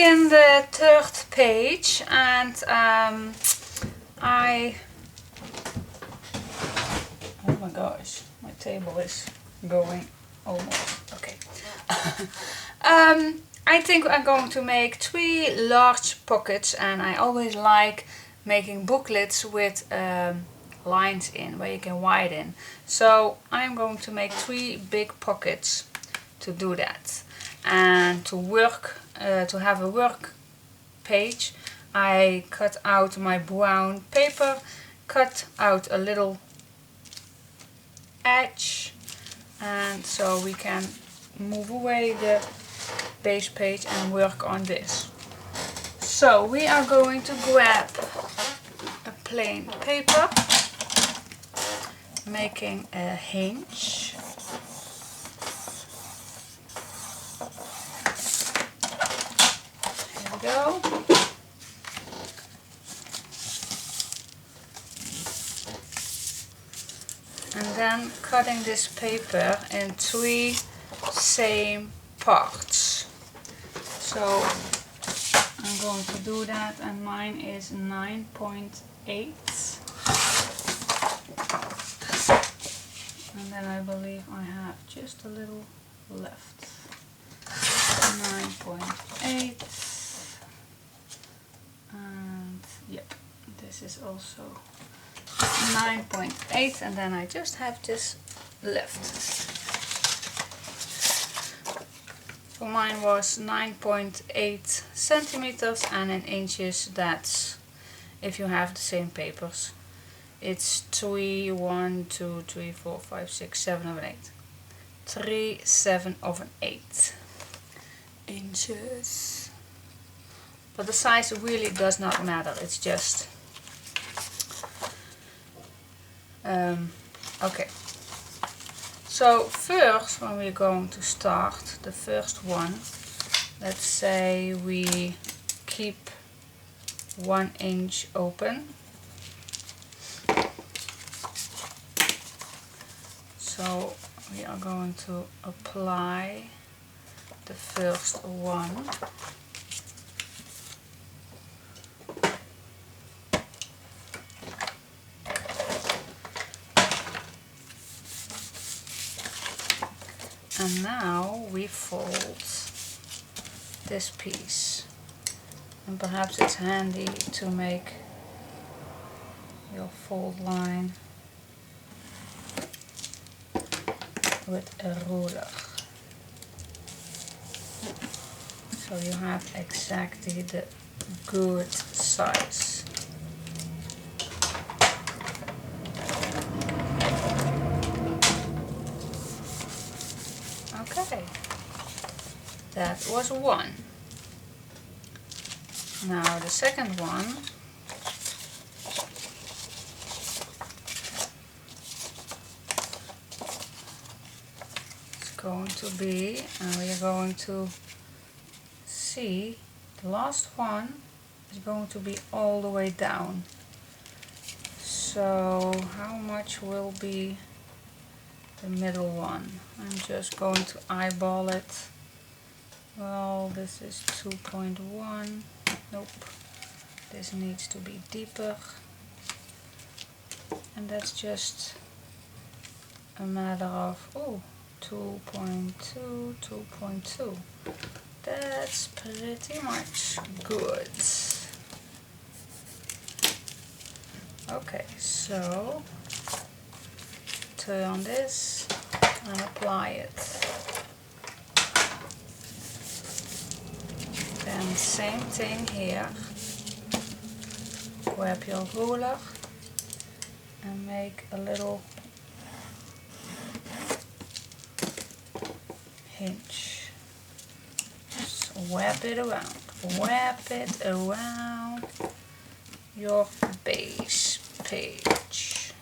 in the third page, and oh my gosh, my table is going almost, okay. I think I'm going to make 3 large pockets, and I always like making booklets with lines in where you can widen. So I'm going to make 3 big pockets to do that. And to work, to have a work page, I cut out my brown paper, cut out a little edge, and so we can move away the base page and work on this. So we are going to grab a plain paper, making a hinge. Here we go. And then cutting this paper in 3 same parts. So I'm going to do that, and mine is 9.8. And then I believe I have just a little left. 9.8. And yep, this is also 9.8, and then I just have this left. So mine was 9.8 centimeters, and in inches that's, if you have the same papers, it's 3, 1, 2, 3, 4, 5, 6, 7 of an 8. 3, 7 of an 8 inches. But the size really does not matter, it's just okay. So first, when we're going to start the first one, let's say we keep 1 inch open. So we are going to apply the first one. And now we fold this piece, and perhaps it's handy to make your fold line with a ruler, so you have exactly the good size. Okay, that was one. Now the second one, is going to be, and we are going to see, the last one is going to be all the way down. So how much will be the middle one? I'm just going to eyeball it. Well, this is 2.1. Nope, this needs to be deeper, and that's just a matter of 2.2, 2.2. That's pretty much good. Okay, so turn this and apply it. Then same thing here. Grab your ruler and make a little hinge. Just wrap it around. Wrap it around your base page.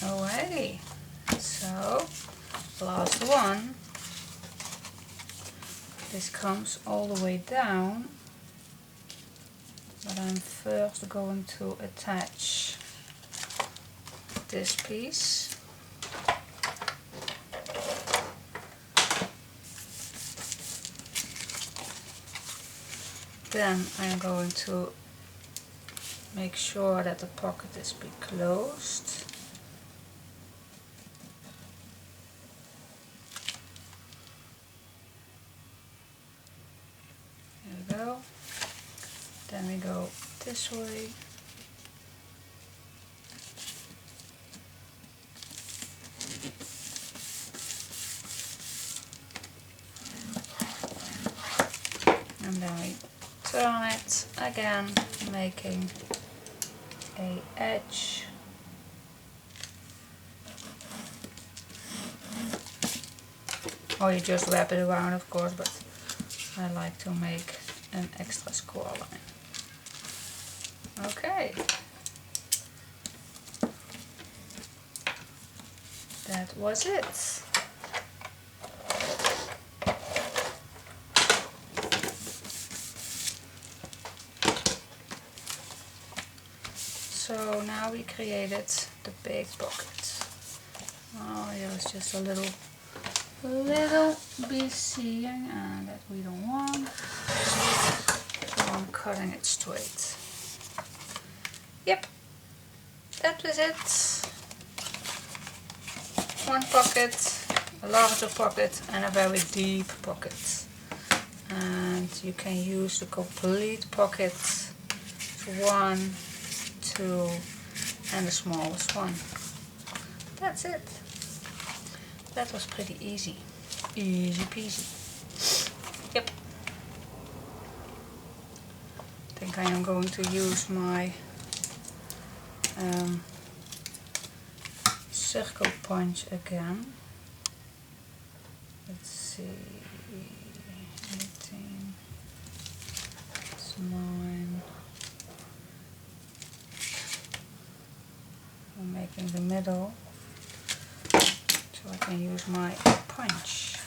Alrighty, so last one. This comes all the way down, but I'm first going to attach this piece. Then I'm going to make sure that the pocket is be closed. There we go. Then we go this way. And then we turn it again, making a edge. Or you just wrap it around, of course, but I like to make an extra score line. Okay. That was it. So now we created the big pocket. Oh, here is just a little bit seeing, and that we don't want. So I'm cutting it straight. Yep, that was it. One pocket, a larger pocket, and a very deep pocket. And you can use the complete pocket, 1, 2, and the smallest one. That's it. That was pretty easy. Easy peasy. Yep. I think I am going to use my circle punch again. Let's see. 18. It's 9. I'm making the middle, so I can use my punch.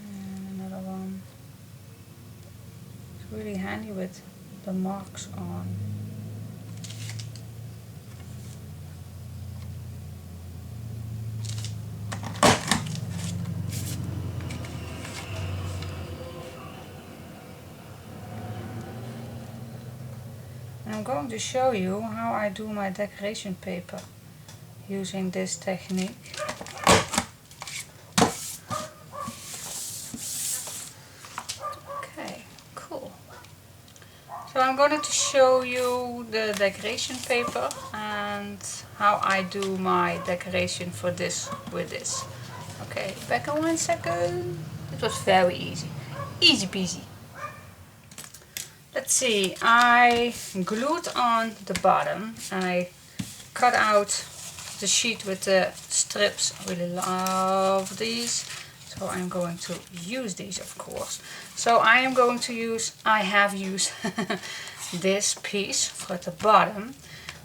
And another one. It's really handy with the marks on. I'm going to show you how I do my decoration paper using this technique. Okay, cool. So I'm going to show you the decoration paper and how I do my decoration for this with this. Okay, back in 1 second. It was very easy. Easy peasy. Let's see, I glued on the bottom and I cut out the sheet with the strips. I really love these, so I'm going to use these, of course. So I am going to use, I have used this piece for the bottom,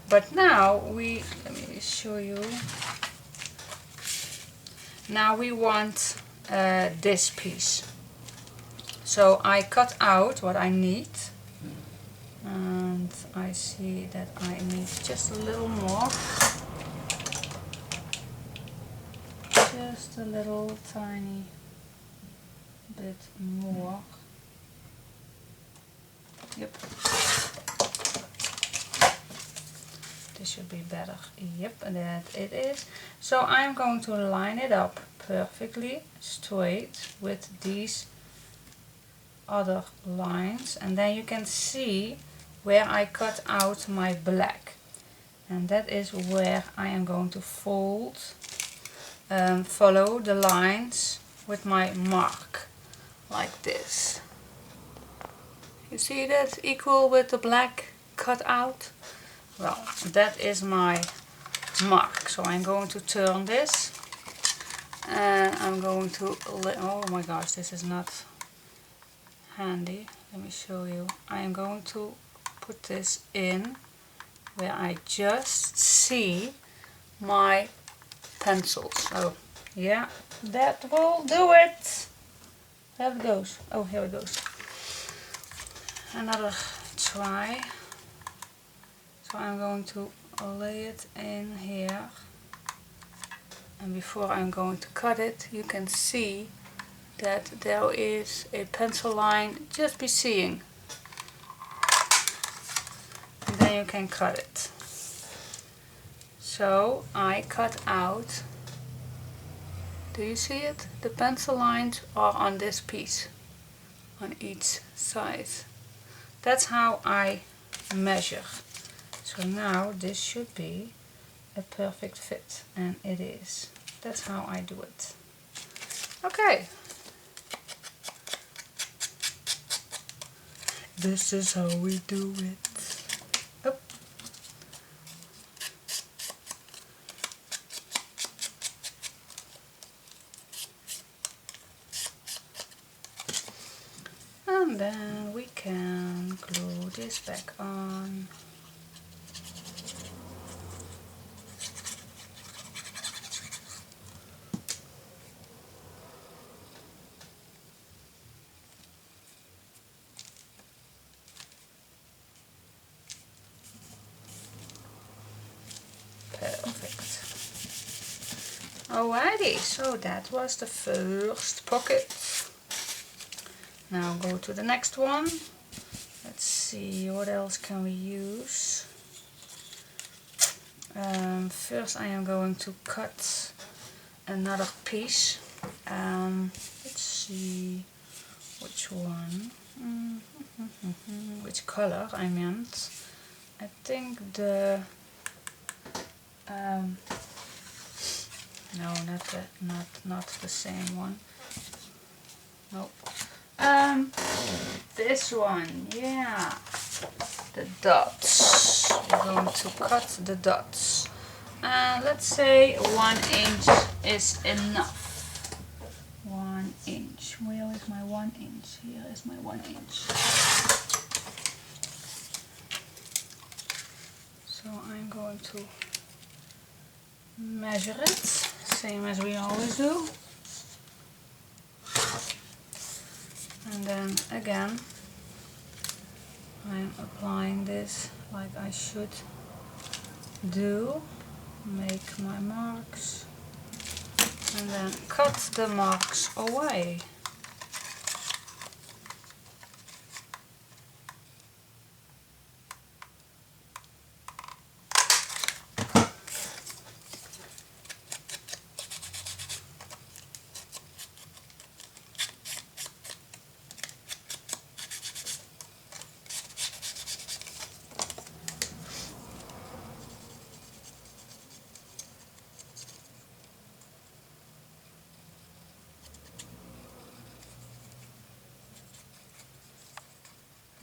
but now let me show you. Now we want this piece. So I cut out what I need. And I see that I need just a little more. Just a little tiny bit more. Yep. This should be better. Yep, and that it is. So I'm going to line it up perfectly straight with these other lines, and then you can see where I cut out my black, and that is where I am going to fold, follow the lines with my mark like this. You see that equal with the black cut out? Well, that is my mark. So I'm going to turn this and I'm going to, oh my gosh, this is not handy. Let me show you. I am going to put this in where I just see my pencils. So yeah, that will do it. There it goes. Oh, here it goes. Another try. So I'm going to lay it in here. And before I'm going to cut it, you can see that there is a pencil line just be seeing. And then you can cut it. So I cut out, do you see it? The pencil lines are on this piece, on each side. That's how I measure. So now this should be a perfect fit, and it is. That's how I do it. Okay. This is how we do it. Oh. And then we can glue this back on. Perfect. Alrighty, so that was the first pocket. Now go to the next one. Let's see, what else can we use? First I am going to cut another piece. Let's see which one. Which color I meant. I think the no, not the same one. Nope. This one, yeah. The dots. We're going to cut the dots. Let's say 1 inch is enough. 1 inch. Where is my 1 inch? Here is my 1 inch. So I'm going to measure it, same as we always do. And then again, I'm applying this like I should do. Make my marks and then cut the marks away.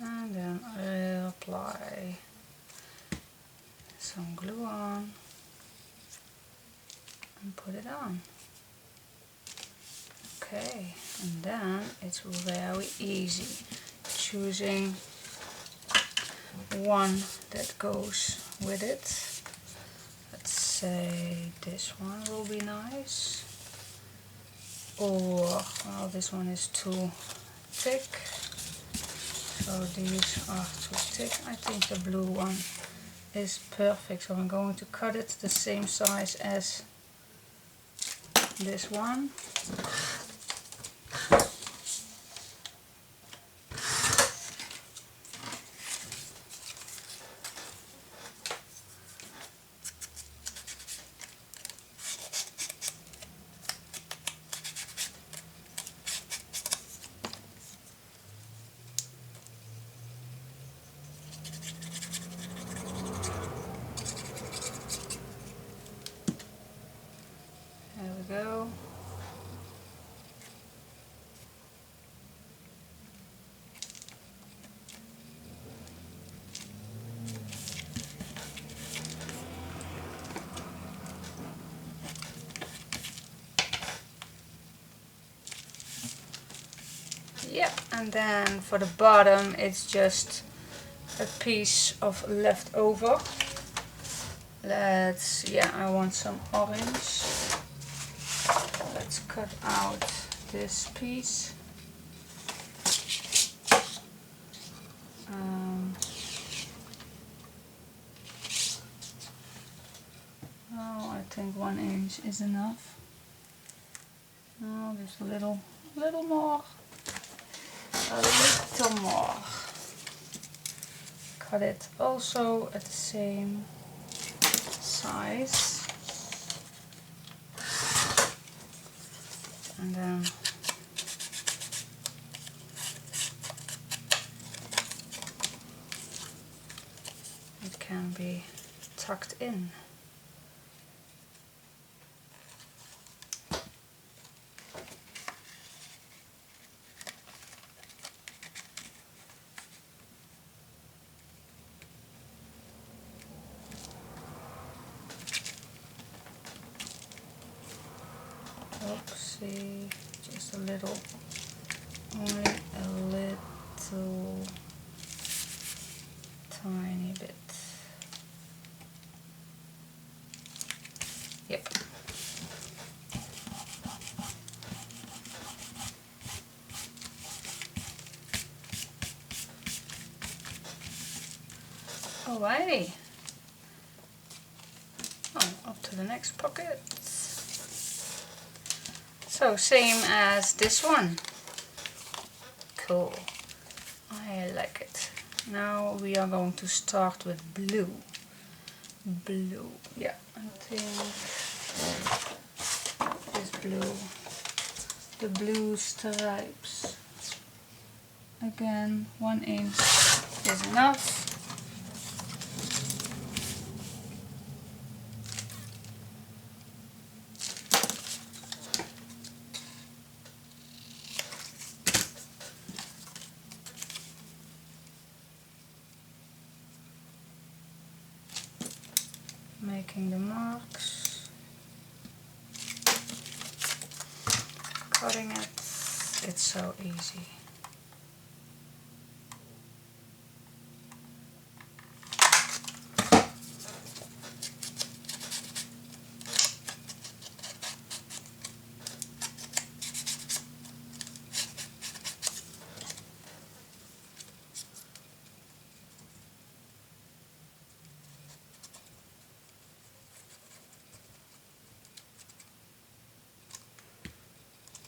And then apply some glue on and put it on. Okay, and then it's very easy choosing one that goes with it. Let's say this one will be nice, or well, this one is too thick. So these are too thick. I think the blue one is perfect. So I'm going to cut it the same size as this one. There we go. Yep, and then for the bottom it's just a piece of leftover. I want some orange. Let's cut out this piece. Oh, I think 1 inch is enough. Oh, just a little more. A little more. Cut it also at the same size. And then it can be tucked in. Oopsie, just a little, only a little tiny bit. Yep. Alrighty. Oh, up to the next pocket. So same as this one. Cool. I like it. Now we are going to start with blue. Blue. Yeah, I think this blue. The blue stripes. Again, 1 inch is enough. Making the marks, cutting it, it's so easy.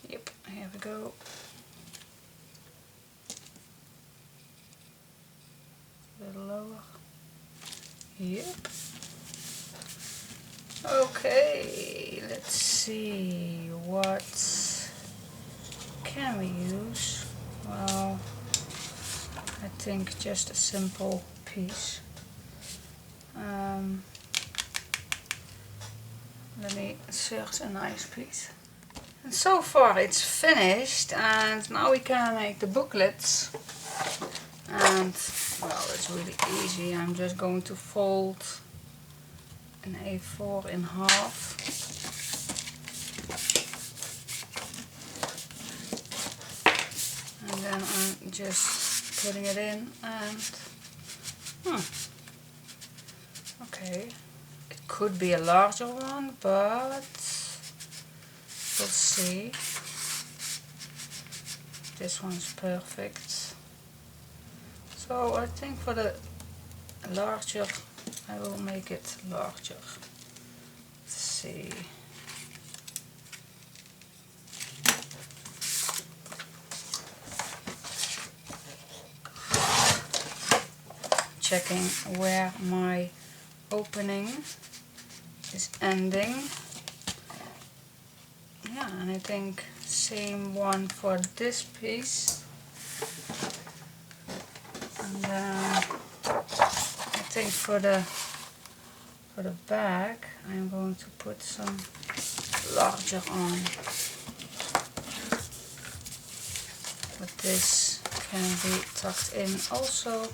Yep, here we go. A little lower. Yep. Okay, let's see, what can we use? Well, I think just a simple piece. Let me search a nice piece. And so far it's finished, and now we can make the booklets. And well, it's really easy. I'm just going to fold an A4 in half. And then I'm just putting it in and okay, it could be a larger one, but we'll see. This one's perfect. So I think for the larger, I will make it larger. Let's see. Checking where my opening is ending. Yeah, and I think same one for this piece. And then I think for the back I'm going to put some larger on. But this can be tucked in also.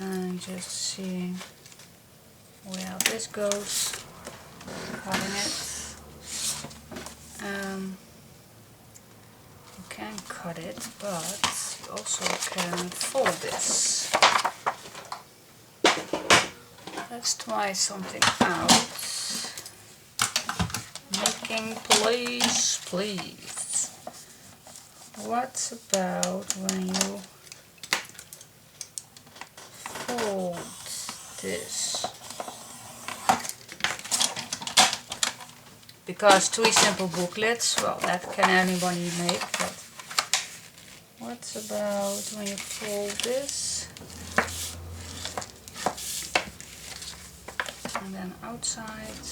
And just seeing where this goes, cutting it. You can cut it, but you also can fold this. Let's try something out. Making please. What about when you fold this. Because 3 simple booklets, well, that can anybody make, but what about when you fold this? And then outside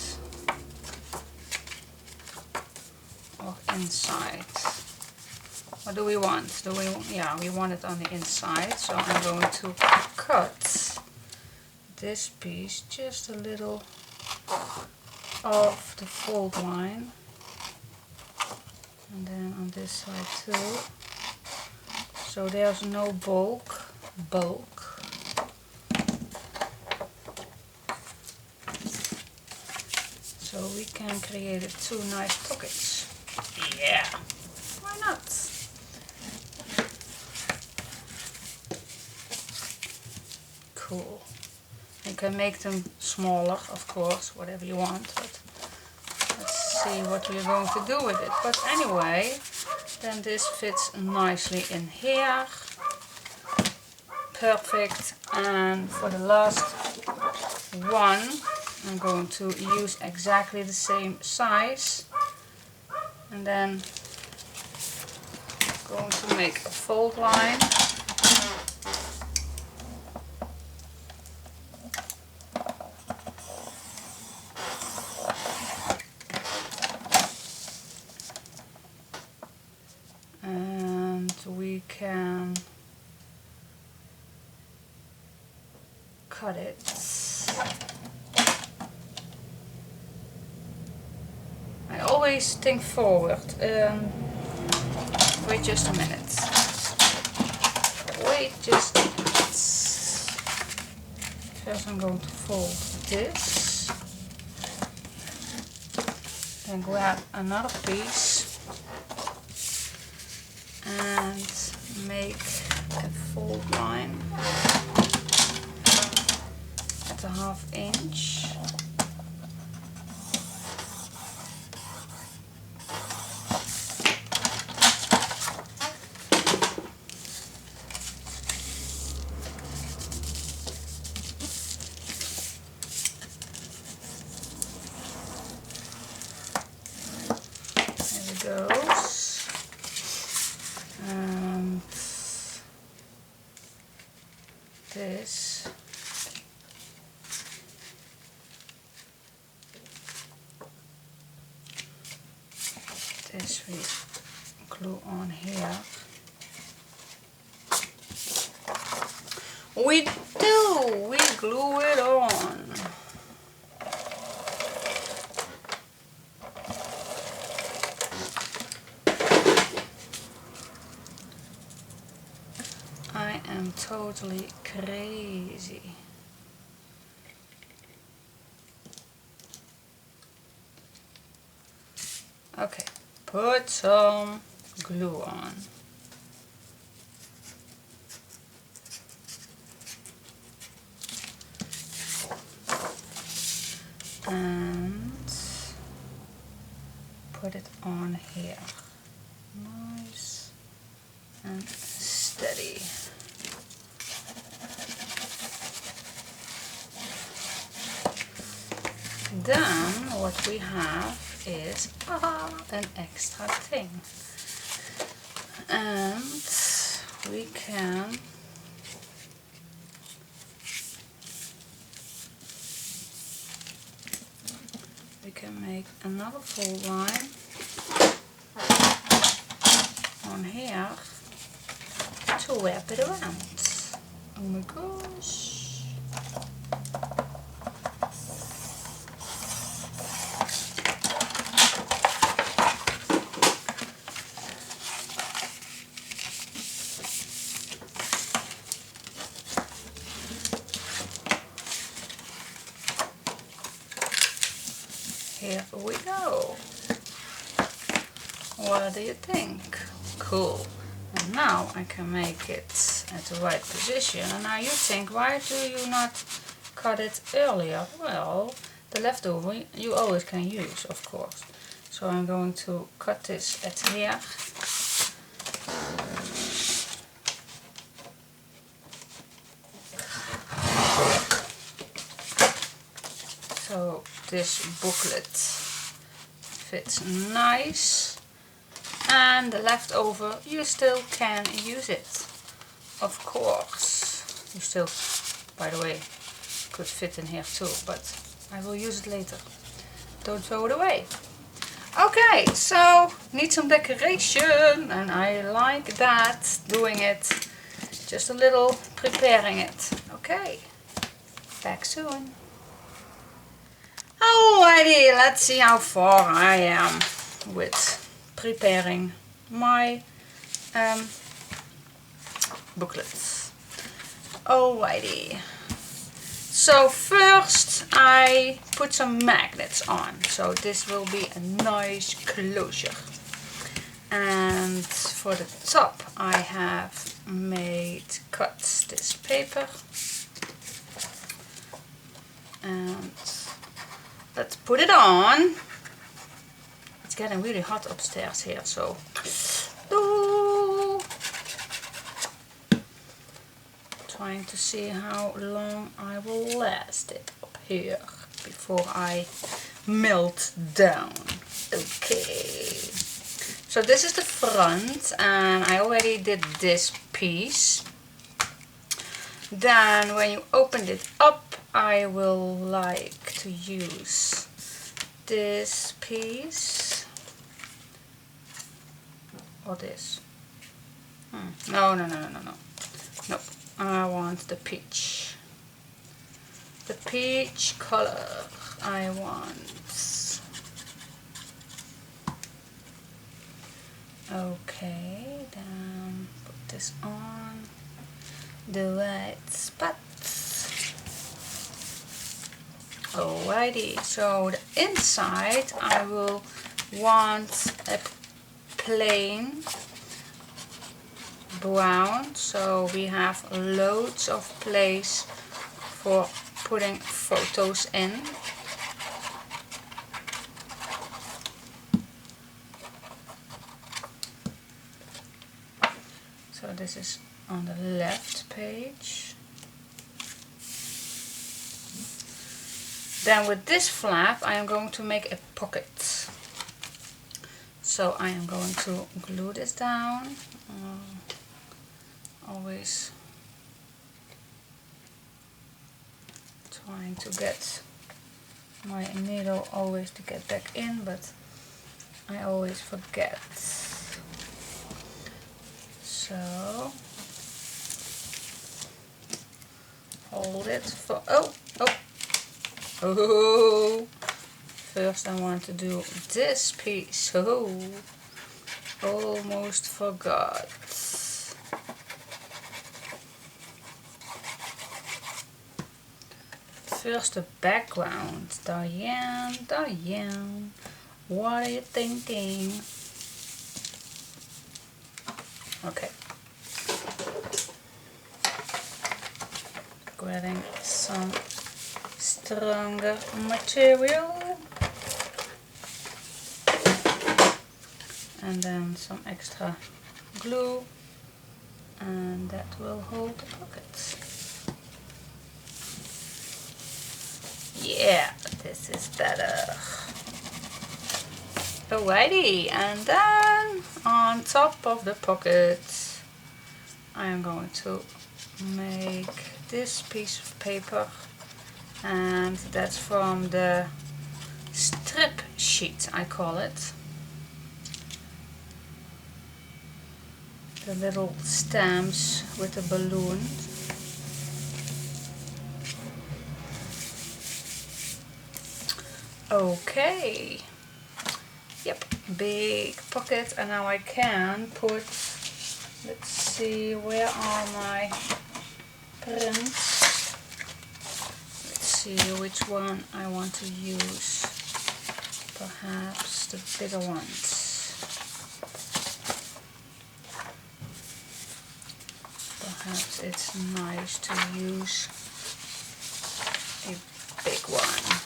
or inside? What do we want? We want it on the inside, so I'm going to cut this piece just a little off the fold line, and then on this side too, so there's no bulk, so we can create 2 nice pockets. Yeah, why not? Cool. You can make them smaller, of course, whatever you want, but let's see what we're going to do with it. But anyway, then this fits nicely in here. Perfect. And for the last one, I'm going to use exactly the same size, and then going to make a fold line. And we can cut it. I always think forward. Wait just a minute. Wait just a minute. First I'm going to fold this. Then grab another piece and make a fold line at a 1/2 inch. Goes, and this we glue on here. We glue it on. I am totally crazy. Okay, put some glue on. And put it on here. Nice and steady. Then what we have is an extra thing, and we can make another fold line on here to wrap it around. Oh my gosh. Here we go. What do you think? Cool. And now I can make it at the right position. And now you think, why do you not cut it earlier? Well, the leftover you always can use, of course. So I'm going to cut this at here. So this booklet fits nice, and the leftover you still can use it, of course. You still, by the way, could fit in here too, but I will use it later. Don't throw it away. Okay, so need some decoration, and I like that, doing it, just a little preparing it. Okay, back soon. Alrighty, let's see how far I am with preparing my booklets. Alrighty, so first I put some magnets on, so this will be a nice closure. And for the top I have cut this paper, and let's put it on. It's getting really hot upstairs here, so trying to see how long I will last it up here before I melt down. Okay, so this is the front, and I already did this piece. Then when you open it up, I will like to use this piece or this. No. Nope. I want the peach. The peach color I want. Okay, then put this on the right spot. Alrighty, so the inside I will want a plain brown, so we have loads of place for putting photos in. So this is on the left page. Then with this flap I am going to make a pocket. So I am going to glue this down. Always trying to get my needle always to get back in, but I always forget. So hold it for first I want to do this piece. Almost forgot. First the background. Diane, what are you thinking? Okay. Grabbing some stronger material. And then some extra glue. And that will hold the pockets. Yeah, this is better. Alrighty, and then on top of the pocket I am going to make this piece of paper, and that's from the strip sheet, I call it. The little stamps with the balloon. Okay, yep, big pocket, and now I can put, let's see, where are my prints? Let's see which one I want to use, perhaps the bigger ones. Perhaps it's nice to use a big one.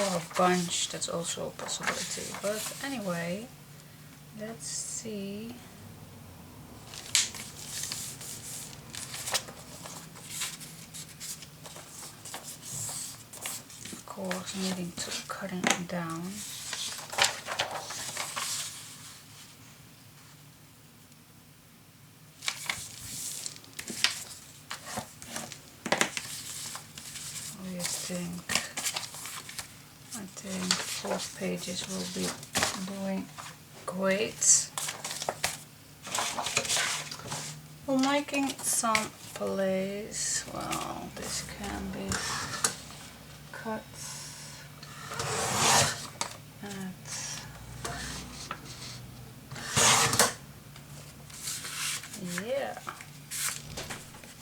Or a bunch, that's also a possibility. But anyway, let's see. course needing to cut it down. I think 4 pages will be doing great. For making some place, well, this can be cut at yeah,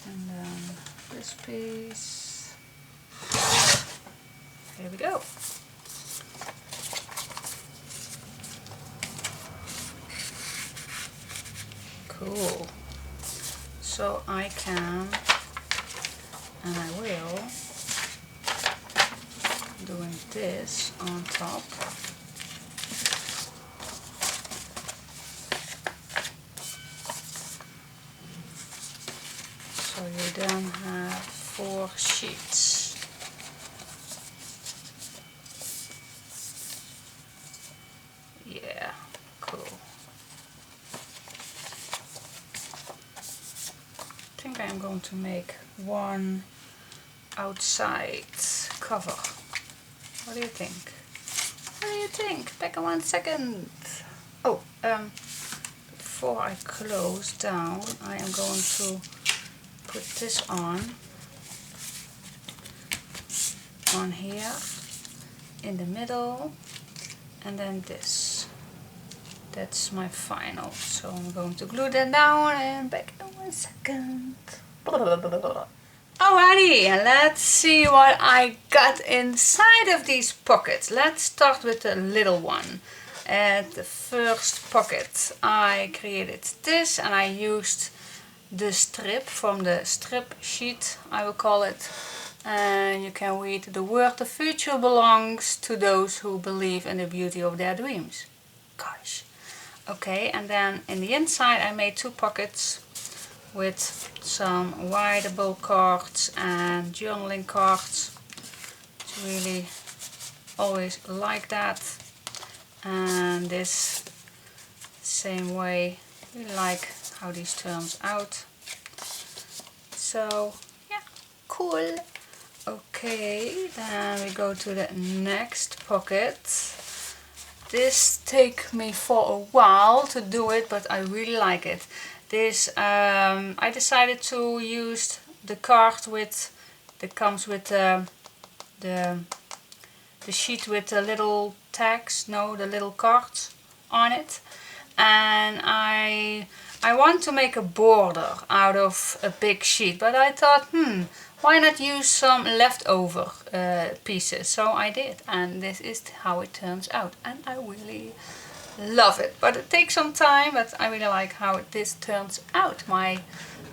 and then this piece. Here we go. Cool. So I can, and I will, doing this on top. So you then have 4 sheets. Yeah, cool. I think I'm going to make one outside cover. What do you think? What do you think? Back in 1 second. Oh, before I close down, I am going to put this on here, in the middle, and then this. That's my final. So I'm going to glue that down and back in 1 second. Alrighty, and let's see what I got inside of these pockets. Let's start with the little one. At the first pocket I created this, and I used the strip from the strip sheet, I will call it. And you can read the word: the future belongs to those who believe in the beauty of their dreams. Gosh. Okay, and then in the inside I made 2 pockets with some writable cards and journaling cards. It's really always like that. And this same way, really like how these turns out. So yeah, cool. Okay, then we go to the next pocket. This take me for a while to do it, but I really like it. This I decided to use the card with that comes with the sheet with the little tags, no, the little cards on it, and I want to make a border out of a big sheet, but I thought, why not use some leftover pieces? So I did, and this is how it turns out, and I really love it. But it takes some time, but I really like how this turns out. My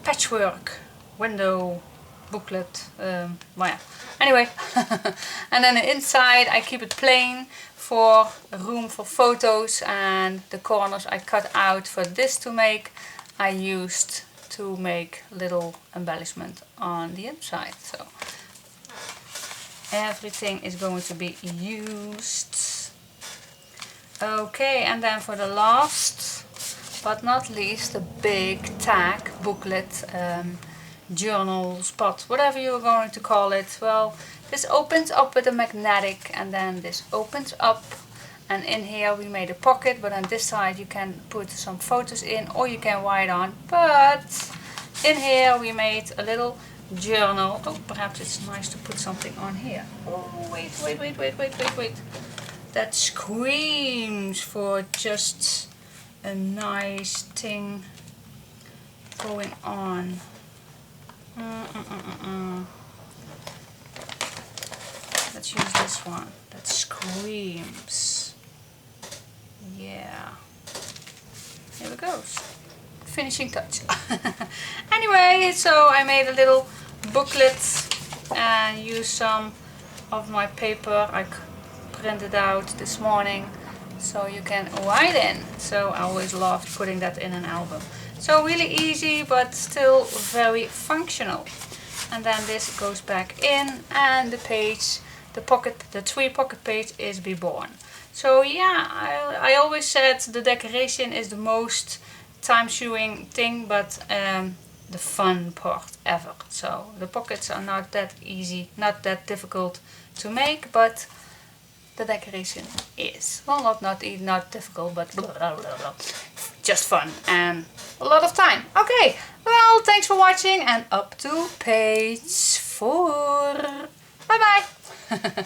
patchwork window booklet, well, yeah. Anyway, and then the inside I keep it plain for room for photos, and the corners I cut out for this to make, I used to make little embellishment on the inside. So everything is going to be used. Okay, and then for the last but not least, the big tag booklet, journal spot, whatever you're going to call it. Well, this opens up with a magnetic, and then this opens up, and in here we made a pocket, but on this side you can put some photos in, or you can write on. But in here we made a little journal. Oh, perhaps it's nice to put something on here. Oh, wait. That screams for just a nice thing going on. Let's use this one. That screams. Yeah. Here it goes. Finishing touch. Anyway, so I made a little booklet and used some of my paper I printed out this morning, so you can write in. So I always loved putting that in an album. So really easy, but still very functional. And then this goes back in, and the page the tree pocket page is be born. So yeah, I always said the decoration is the most time-consuming thing, but the fun part ever. So the pockets are not that easy, not that difficult to make, but the decoration is. Well, not difficult, but blah, blah, blah, blah. Just fun and a lot of time. Okay, well, thanks for watching and up to page 4. Bye bye.